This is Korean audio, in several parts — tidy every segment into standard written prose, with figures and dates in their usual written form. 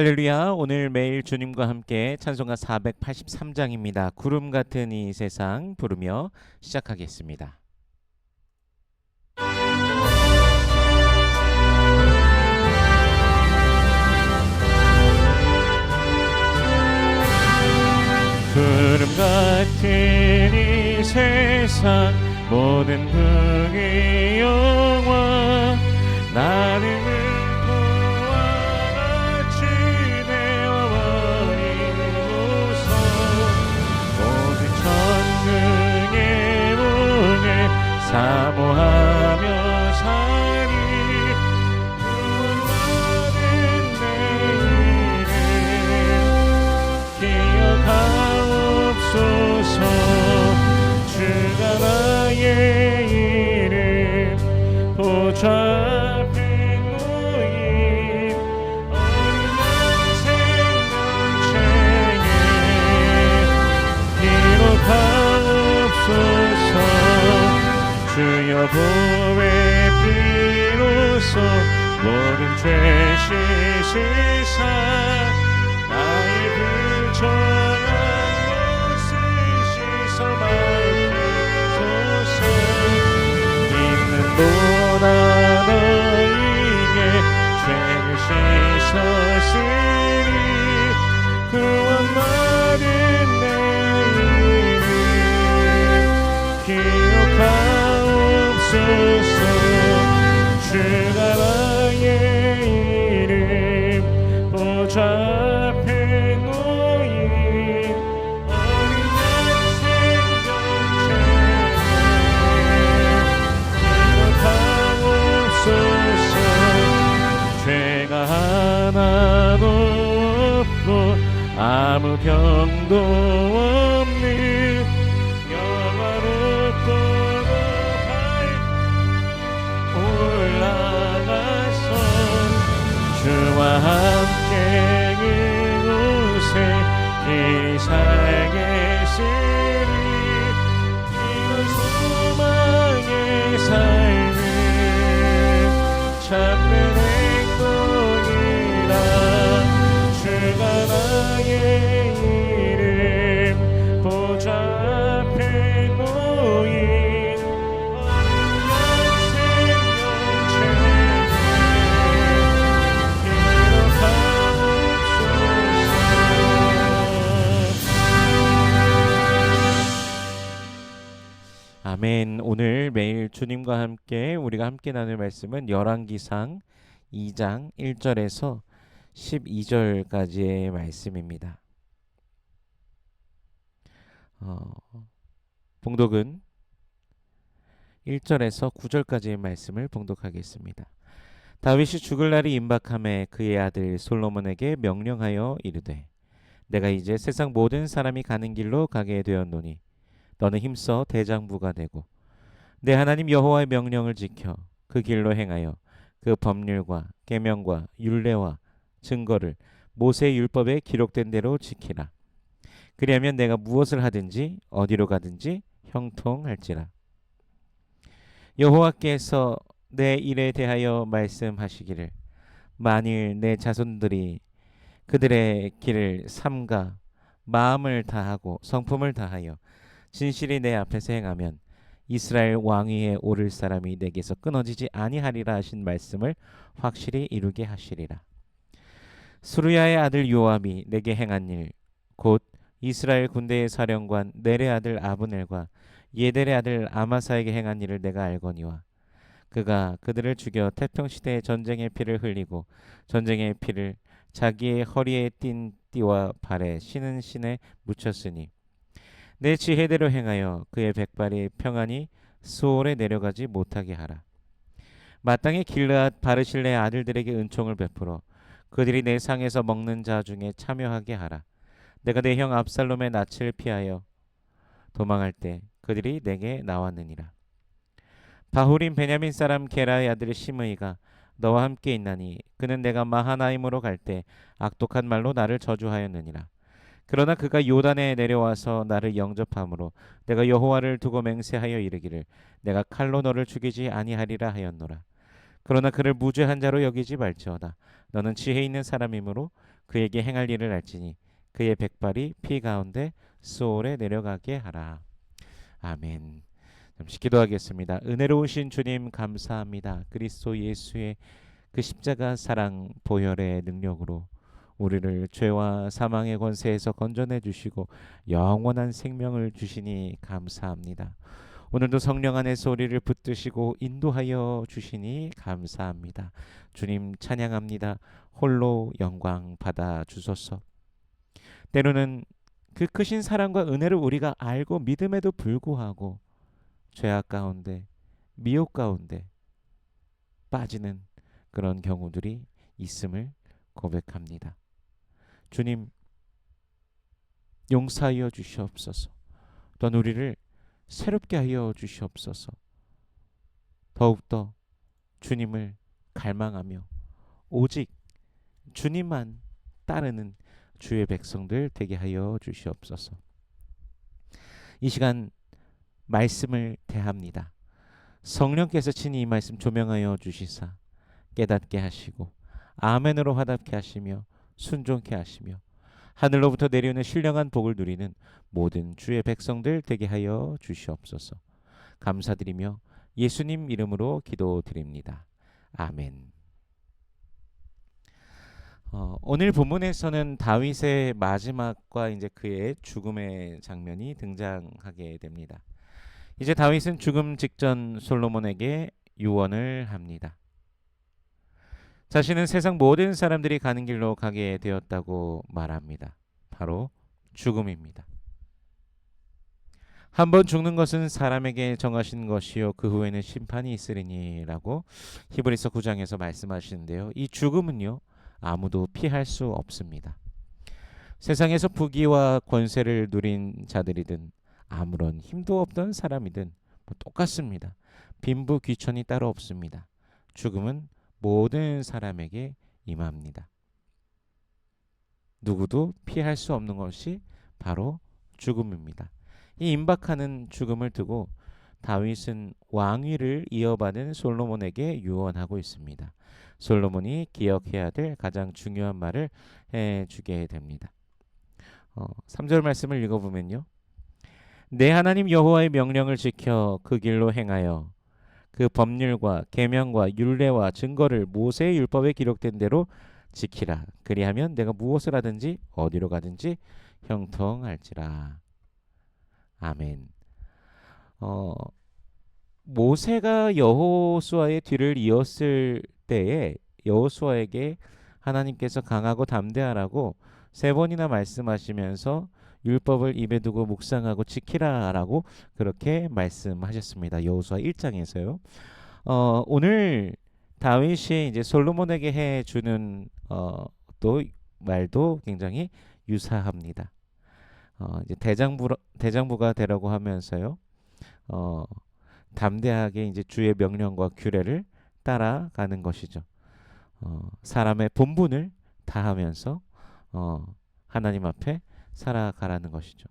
할렐루야. 오늘 매일 주님과 함께 찬송가 483장입니다. 구름 같은 이 세상 부르며 시작하겠습니다. 구름 같은 이 세상 모든 흥의 영화 나를 사모하며 사니 구원받은 내일을 기억하옵소서. 주가 나의 이름 보좌 앞에 놓인 어린 생명책에 기록하옵소서. 주여 보배 피로써 모든 죄 씻으사 나의 부정한 것을 씻어 밝히소서. 있는 보다 너에게 죄를 씻었으니 구원받은 내일을 기억하옵소서. 주가 나의 이름 보좌 앞에 놓인 어린 양 생명책에 기억하옵소서. 죄가 하나도 없고 아무 병도 없는 영화롭고 올라가서 주와 함께 그곳에 길이 살겠으니 이런 소망의 삶은 참된 행복이라. 주가 나의 이름 보좌 앞에 놓인 아멘. 오늘 매일 주님과 함께 우리가 함께 나눌 말씀은 열왕기상 2장 1절에서 12절까지의 말씀입니다. 봉독은 1절에서 9절까지의 말씀을 봉독하겠습니다. 다윗이 죽을 날이 임박함에 그의 아들 솔로몬에게 명령하여 이르되 내가 이제 세상 모든 사람이 가는 길로 가게 되었노니 너는 힘써 대장부가 되고 내 하나님 여호와의 명령을 지켜 그 길로 행하여 그 법률과 계명과 율례와 증거를 모세의 율법에 기록된 대로 지키라. 그리하면 내가 무엇을 하든지 어디로 가든지 형통할지라. 여호와께서 내 일에 대하여 말씀하시기를 만일 내 자손들이 그들의 길을 삼가 마음을 다하고 성품을 다하여 진실이 내 앞에서 행하면 이스라엘 왕위에 오를 사람이 내게서 끊어지지 아니하리라 하신 말씀을 확실히 이루게 하시리라. 수르야의 아들 요압이 내게 행한 일 곧 이스라엘 군대의 사령관 넬의 아들 아브넬과 예델의 아들 아마사에게 행한 일을 내가 알거니와 그가 그들을 죽여 태평시대의 전쟁의 피를 흘리고 전쟁의 피를 자기의 허리에 띤 띠와 발에 신은 신에 묻혔으니 내 지혜대로 행하여 그의 백발이 평안히 수올에 내려가지 못하게 하라. 마땅히 길르앗 바르실레의 아들들에게 은총을 베풀어 그들이 내 상에서 먹는 자 중에 참여하게 하라. 내가 내 형 압살롬의 낯을 피하여 도망할 때 그들이 내게 나왔느니라. 바후림 베냐민 사람 게라의 아들 시므이가 너와 함께 있나니 그는 내가 마하나임으로 갈 때 악독한 말로 나를 저주하였느니라. 그러나 그가 요단에 내려와서 나를 영접함으로 내가 여호와를 두고 맹세하여 이르기를 내가 칼로 너를 죽이지 아니하리라 하였노라. 그러나 그를 무죄한 자로 여기지 말지어다. 너는 지혜 있는 사람이므로 그에게 행할 일을 알지니 그의 백발이 피 가운데 수올에 내려가게 하라. 아멘. 잠시 기도하겠습니다. 은혜로우신 주님 감사합니다. 그리스도 예수의 그 십자가 사랑 보혈의 능력으로 우리를 죄와 사망의 권세에서 건져내 주시고 영원한 생명을 주시니 감사합니다. 오늘도 성령 안에서 우리를 붙드시고 인도하여 주시니 감사합니다. 주님 찬양합니다. 홀로 영광 받아 주소서. 때로는 그 크신 사랑과 은혜를 우리가 알고 믿음에도 불구하고 죄악 가운데 미혹 가운데 빠지는 그런 경우들이 있음을 고백합니다. 주님 용서하여 주시옵소서. 또한 우리를 새롭게 하여 주시옵소서. 더욱더 주님을 갈망하며 오직 주님만 따르는 주의 백성들 되게 하여 주시옵소서. 이 시간 말씀을 대합니다. 성령께서 친히 이 말씀 조명하여 주시사 깨닫게 하시고 아멘으로 화답케 하시며 순종케 하시며 하늘로부터 내려오는 신령한 복을 누리는 모든 주의 백성들 되게 하여 주시옵소서. 감사드리며 예수님 이름으로 기도드립니다. 아멘. 오늘 본문에서는 다윗의 마지막과 이제 그의 죽음의 장면이 등장하게 됩니다. 이제 다윗은 죽음 직전 솔로몬에게 유언을 합니다. 자신은 세상 모든 사람들이 가는 길로 가게 되었다고 말합니다. 바로 죽음입니다. 한번 죽는 것은 사람에게 정하신 것이요 그 후에는 심판이 있으리니라고 히브리서 9장에서 말씀하시는데요. 이 죽음은요 아무도 피할 수 없습니다. 세상에서 부귀와 권세를 누린 자들이든 아무런 힘도 없던 사람이든 똑같습니다. 빈부귀천이 따로 없습니다. 죽음은 모든 사람에게 임합니다. 누구도 피할 수 없는 것이 바로 죽음입니다. 이 임박하는 죽음을 두고 다윗은 왕위를 이어받은 솔로몬에게 유언하고 있습니다. 솔로몬이 기억해야 될 가장 중요한 말을 해주게 됩니다. 3절 말씀을 읽어보면요. 내 하나님 여호와의 명령을 지켜 그 길로 행하여 그 법률과 계명과 율례와 증거를 모세의 율법에 기록된 대로 지키라. 그리하면 내가 무엇을 하든지 어디로 가든지 형통할지라. 아멘. 모세가 여호수아의 뒤를 이었을 때에 여호수아에게 하나님께서 강하고 담대하라고 3번이나 말씀하시면서 율법을 입에 두고 묵상하고 지키라라고 그렇게 말씀하셨습니다. 여호수아 1장에서요. 오늘 다윗이 이제 솔로몬에게 해주는 또 말도 굉장히 유사합니다. 이제 대장부가 되라고 하면서요. 담대하게 이제 주의 명령과 규례를 따라가는 것이죠. 사람의 본분을 다하면서 하나님 앞에 살아가라는 것이죠.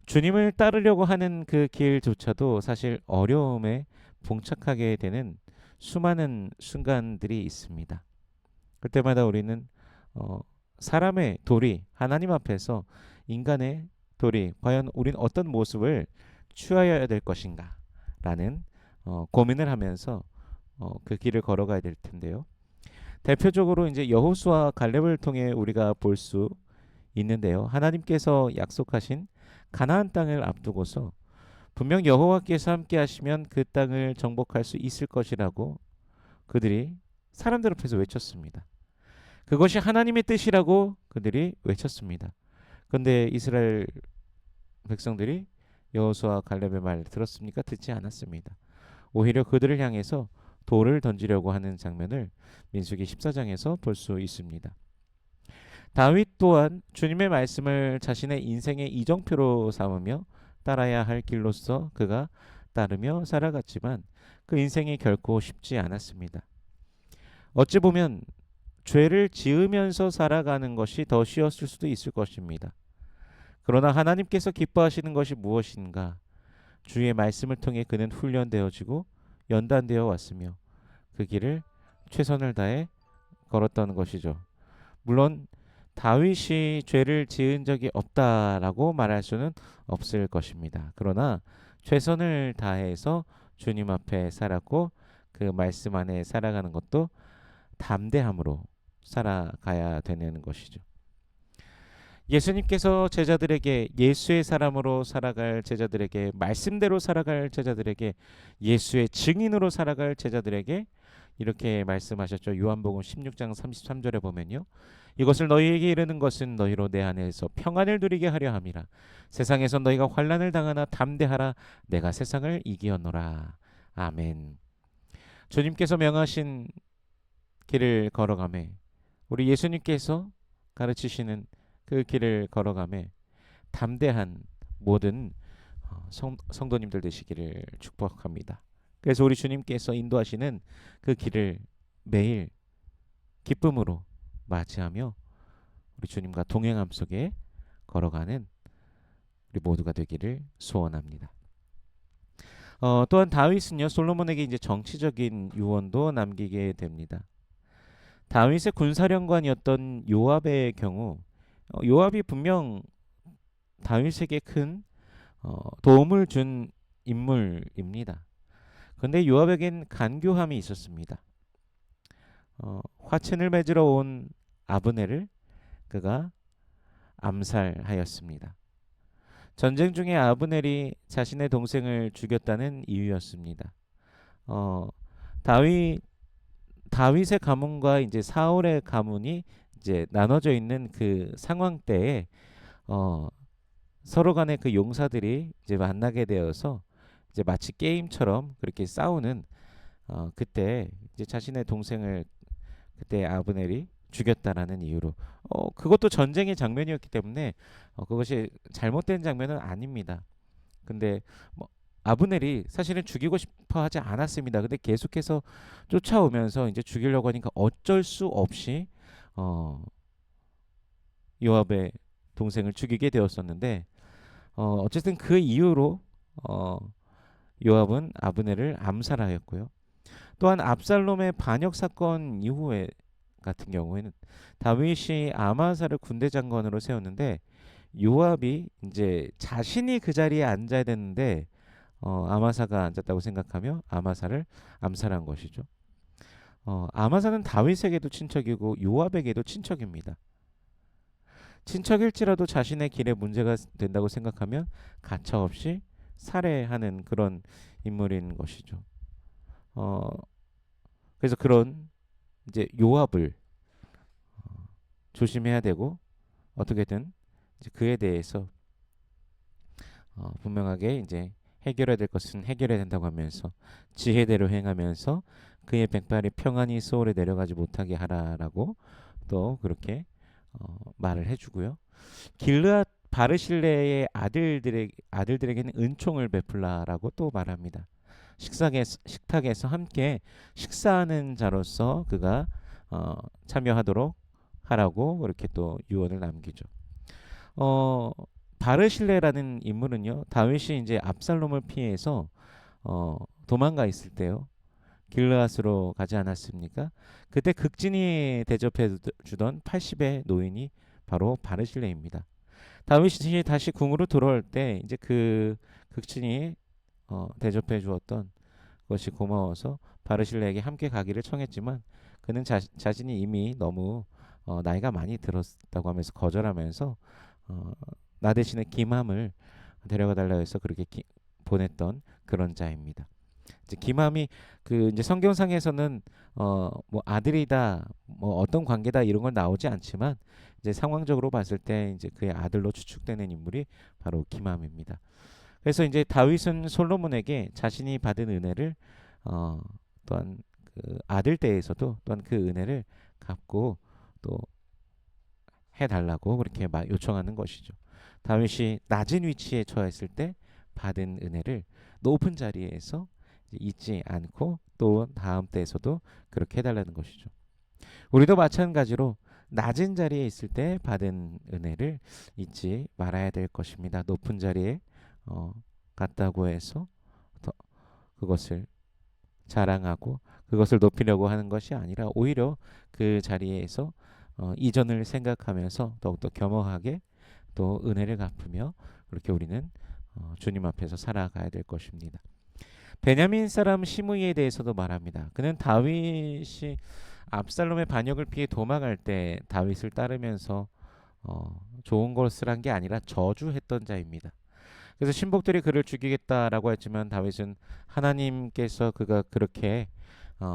주님을 따르려고 하는 그 길조차도 사실 어려움에 봉착하게 되는 수많은 순간들이 있습니다. 그때마다 우리는 사람의 도리, 하나님 앞에서 인간의 도리, 과연 우리는 어떤 모습을 취하여야 될 것인가 라는 고민을 하면서 그 길을 걸어가야 될 텐데요. 대표적으로 이제 여호수아 갈렙을 통해 우리가 볼 수 있는데요. 하나님께서 약속하신 가나안 땅을 앞두고서 분명 여호와께서 함께 하시면 그 땅을 정복할 수 있을 것이라고 그들이 사람들 앞에서 외쳤습니다. 그것이 하나님의 뜻이라고 그들이 외쳤습니다. 그런데 이스라엘 백성들이 여호수아 갈렙의 말을 들었습니까? 듣지 않았습니다. 오히려 그들을 향해서 돌을 던지려고 하는 장면을 민수기 14장에서 볼 수 있습니다. 다윗 또한 주님의 말씀을 자신의 인생의 이정표로 삼으며 따라야 할 길로서 그가 따르며 살아갔지만 그 인생이 결코 쉽지 않았습니다. 어찌 보면 죄를 지으면서 살아가는 것이 더 쉬웠을 수도 있을 것입니다. 그러나 하나님께서 기뻐하시는 것이 무엇인가? 주의 말씀을 통해 그는 훈련되어지고 연단되어 왔으며 그 길을 최선을 다해 걸었던 것이죠. 물론 다윗이 죄를 지은 적이 없다라고 말할 수는 없을 것입니다. 그러나 최선을 다해서 주님 앞에 살았고 그 말씀 안에 살아가는 것도 담대함으로 살아가야 되는 것이죠. 예수님께서 제자들에게 예수의 사람으로 살아갈 제자들에게 말씀대로 살아갈 제자들에게 예수의 증인으로 살아갈 제자들에게 이렇게 말씀하셨죠. 요한복음 16장 33절에 보면요. 이것을 너희에게 이르는 것은 너희로 내 안에서 평안을 누리게 하려 함이라. 세상에서 너희가 환난을 당하나 담대하라. 내가 세상을 이기었노라. 아멘. 주님께서 명하신 길을 걸어가매 우리 예수님께서 가르치시는 그 길을 걸어가매 담대한 모든 성도님들 되시기를 축복합니다. 그래서 우리 주님께서 인도하시는 그 길을 매일 기쁨으로 맞이하며 우리 주님과 동행함 속에 걸어가는 우리 모두가 되기를 소원합니다. 또한 다윗은요 솔로몬에게 이제 정치적인 유언도 남기게 됩니다. 다윗의 군사령관이었던 요압의 경우 요압이 분명 다윗에게 큰 도움을 준 인물입니다. 그런데 요압에겐 간교함이 있었습니다. 화친을 맺으러 온 아브넬을 그가 암살하였습니다. 전쟁 중에 아브넬이 자신의 동생을 죽였다는 이유였습니다. 다윗 다윗의 가문과 이제 사울의 가문이 이제 나눠져 있는 그 상황 때에 서로 간의 그 용사들이 이제 만나게 되어서 이제 마치 게임처럼 그렇게 싸우는 그때 이제 자신의 동생을 그때 아브넬이 죽였다라는 이유로 그것도 전쟁의 장면이었기 때문에 그것이 잘못된 장면은 아닙니다. 근데 뭐 아브넬이 사실은 죽이고 싶어 하지 않았습니다. 근데 계속해서 쫓아오면서 이제 죽이려고 하니까 어쩔 수 없이 요압의 동생을 죽이게 되었었는데 어쨌든 그 이후로 요압은 아브넬을 암살하였고요. 또한 압살롬의 반역 사건 이후에 같은 경우에는 다윗이 아마사를 군대 장관으로 세웠는데 요압이 이제 자신이 그 자리에 앉아야 되는데 아마사가 앉았다고 생각하며 아마사를 암살한 것이죠. 아마사는 다윗에게도 친척이고 요압에게도 친척입니다. 친척일지라도 자신의 길에 문제가 된다고 생각하면 가차없이 살해하는 그런 인물인 것이죠. 그래서 그런 이제 요압을 조심해야 되고 어떻게든 이제 그에 대해서 분명하게 이제 해결해야 될 것은 해결해야 된다고 하면서 지혜대로 행하면서 그의 백발이 평안히 소홀에 내려가지 못하게 하라라고 또 그렇게 말을 해주고요. 길르앗 바르실레의 아들들에게는 은총을 베풀라라고 또 말합니다. 식탁에서 함께 식사하는 자로서 그가 참여하도록 하라고 그렇게 또 유언을 남기죠. 바르실레라는 인물은요 다윗이 이제 압살롬을 피해서 도망가 있을 때요 길르앗으로 가지 않았습니까? 그때 극진히 대접해 주던 80의 노인이 바로 바르실레입니다. 다윗이 다시 궁으로 돌아올 때 이제 그 극진히 대접해 주었던 것이 고마워서 바르실레에게 함께 가기를 청했지만 그는 자신이 이미 너무 나이가 많이 들었다고 하면서 거절하면서 나 대신에 김함을 데려가 달라 해서 그렇게 보냈던 그런 자입니다. 이제 김함이 그 이제 성경상에서는 뭐 아들이다 뭐 어떤 관계다 이런 건 나오지 않지만 이제 상황적으로 봤을 때 이제 그의 아들로 추측되는 인물이 바로 김함입니다. 그래서 이제 다윗은 솔로몬에게 자신이 받은 은혜를 또한 그 아들 때에서도 또한 그 은혜를 갚고 또 해달라고 그렇게 요청하는 것이죠. 다윗이 낮은 위치에 처했을 때 받은 은혜를 높은 자리에서 잊지 않고 또 다음 때에서도 그렇게 해달라는 것이죠. 우리도 마찬가지로 낮은 자리에 있을 때 받은 은혜를 잊지 말아야 될 것입니다. 높은 자리에 갔다고 해서 그것을 자랑하고 그것을 높이려고 하는 것이 아니라 오히려 그 자리에서 이전을 생각하면서 더욱더 겸허하게 또 은혜를 갚으며 그렇게 우리는 주님 앞에서 살아가야 될 것입니다. 베냐민 사람 시므이에 대해서도 말합니다. 그는 다윗이 압살롬의 반역을 피해 도망할 때 다윗을 따르면서 좋은 것을 한 게 아니라 저주했던 자입니다. 그래서 신복들이 그를 죽이겠다라고 했지만 다윗은 하나님께서 그가 그렇게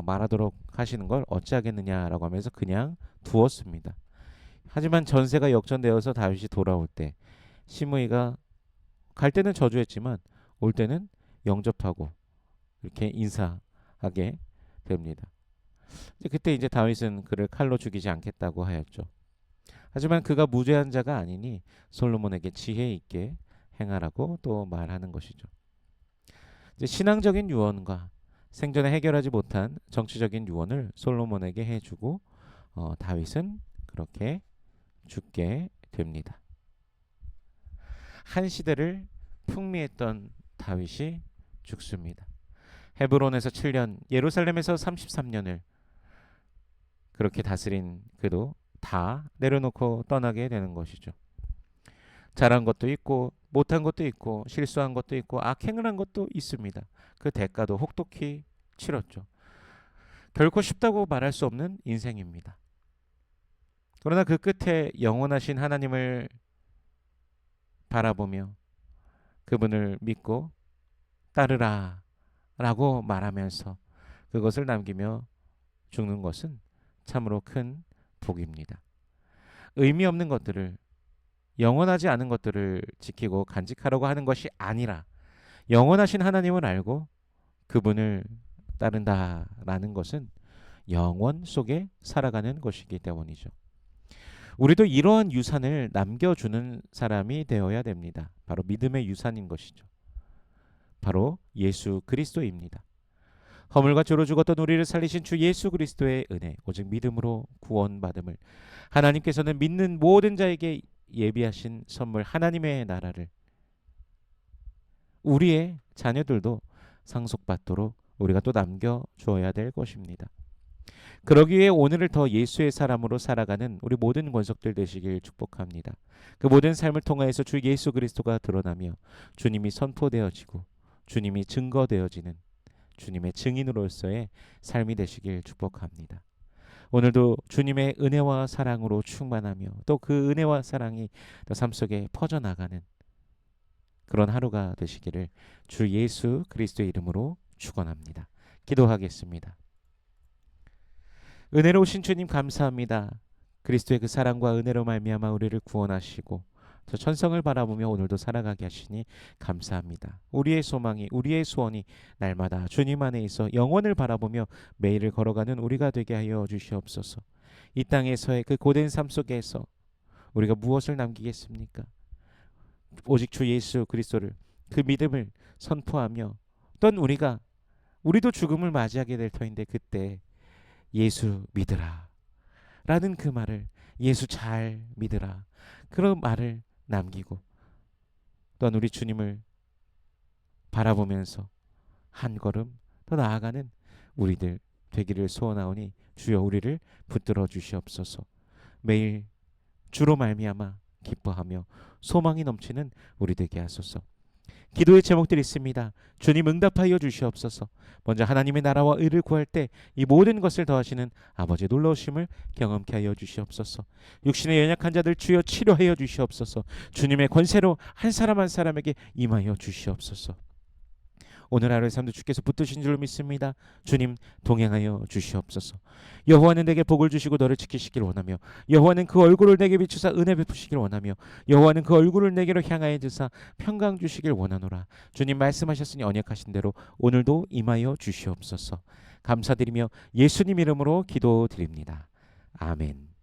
말하도록 하시는 걸 어찌하겠느냐라고 하면서 그냥 두었습니다. 하지만 전세가 역전되어서 다윗이 돌아올 때 시므이가 갈 때는 저주했지만 올 때는 영접하고 이렇게 인사하게 됩니다. 그때 이제 다윗은 그를 칼로 죽이지 않겠다고 하였죠. 하지만 그가 무죄한 자가 아니니 솔로몬에게 지혜 있게 행하라고 또 말하는 것이죠. 이제 신앙적인 유언과 생전에 해결하지 못한 정치적인 유언을 솔로몬에게 해주고 다윗은 그렇게 죽게 됩니다. 한 시대를 풍미했던 다윗이 죽습니다. 헤브론에서 7년, 예루살렘에서 33년을 그렇게 다스린 그도 다 내려놓고 떠나게 되는 것이죠. 잘한 것도 있고 못한 것도 있고 실수한 것도 있고 악행을 한 것도 있습니다. 그 대가도 혹독히 치렀죠. 결코 쉽다고 말할 수 없는 인생입니다. 그러나 그 끝에 영원하신 하나님을 바라보며 그분을 믿고 따르라 라고 말하면서 그것을 남기며 죽는 것은 참으로 큰 복입니다. 의미 없는 것들을, 영원하지 않은 것들을 지키고 간직하려고 하는 것이 아니라 영원하신 하나님을 알고 그분을 따른다라는 것은 영원 속에 살아가는 것이기 때문이죠. 우리도 이러한 유산을 남겨주는 사람이 되어야 됩니다. 바로 믿음의 유산인 것이죠. 바로 예수 그리스도입니다. 허물과 죄로 죽었던 우리를 살리신 주 예수 그리스도의 은혜, 오직 믿음으로 구원받음을 하나님께서는 믿는 모든 자에게 예비하신 선물 하나님의 나라를 우리의 자녀들도 상속받도록 우리가 또 남겨주어야 될 것입니다. 그러기 위해 오늘을 더 예수의 사람으로 살아가는 우리 모든 권속들 되시길 축복합니다. 그 모든 삶을 통하여서 주 예수 그리스도가 드러나며 주님이 선포되어지고 주님이 증거되어지는 주님의 증인으로서의 삶이 되시길 축복합니다. 오늘도 주님의 은혜와 사랑으로 충만하며 또 그 은혜와 사랑이 또 삶 속에 퍼져나가는 그런 하루가 되시기를 주 예수 그리스도의 이름으로 축원합니다. 기도하겠습니다. 은혜로우신 주님 감사합니다. 그리스도의 그 사랑과 은혜로 말미암아 우리를 구원하시고 저 천성을 바라보며 오늘도 살아가게 하시니 감사합니다. 우리의 소망이, 우리의 소원이 날마다 주님 안에 있어 영원을 바라보며 매일을 걸어가는 우리가 되게 하여 주시옵소서. 이 땅에서의 그 고된 삶 속에서 우리가 무엇을 남기겠습니까? 오직 주 예수 그리스도를, 그 믿음을 선포하며 어떤 우리도 죽음을 맞이하게 될 터인데 그때 예수 믿으라 라는 그 말을, 예수 잘 믿으라 그런 말을 남기고 또한 우리 주님을 바라보면서 한 걸음 더 나아가는 우리들 되기를 소원하오니 주여 우리를 붙들어 주시옵소서. 매일 주로 말미암아 기뻐하며 소망이 넘치는 우리 되게 하소서. 기도의 제목들이 있습니다. 주님 응답하여 주시옵소서. 먼저 하나님의 나라와 의를 구할 때 이 모든 것을 더하시는 아버지의 놀라우심을 경험케 하여 주시옵소서. 육신의 연약한 자들 주여 치료하여 주시옵소서. 주님의 권세로 한 사람 한 사람에게 임하여 주시옵소서. 오늘 하루의 삶도 주께서 붙드신 줄 믿습니다. 주님 동행하여 주시옵소서. 여호와는 내게 복을 주시고 너를 지키시길 원하며 여호와는 그 얼굴을 내게 비추사 은혜 베푸시길 원하며 여호와는 그 얼굴을 내게로 향하여 드사 평강 주시길 원하노라. 주님 말씀하셨으니 언약하신 대로 오늘도 임하여 주시옵소서. 감사드리며 예수님 이름으로 기도드립니다. 아멘.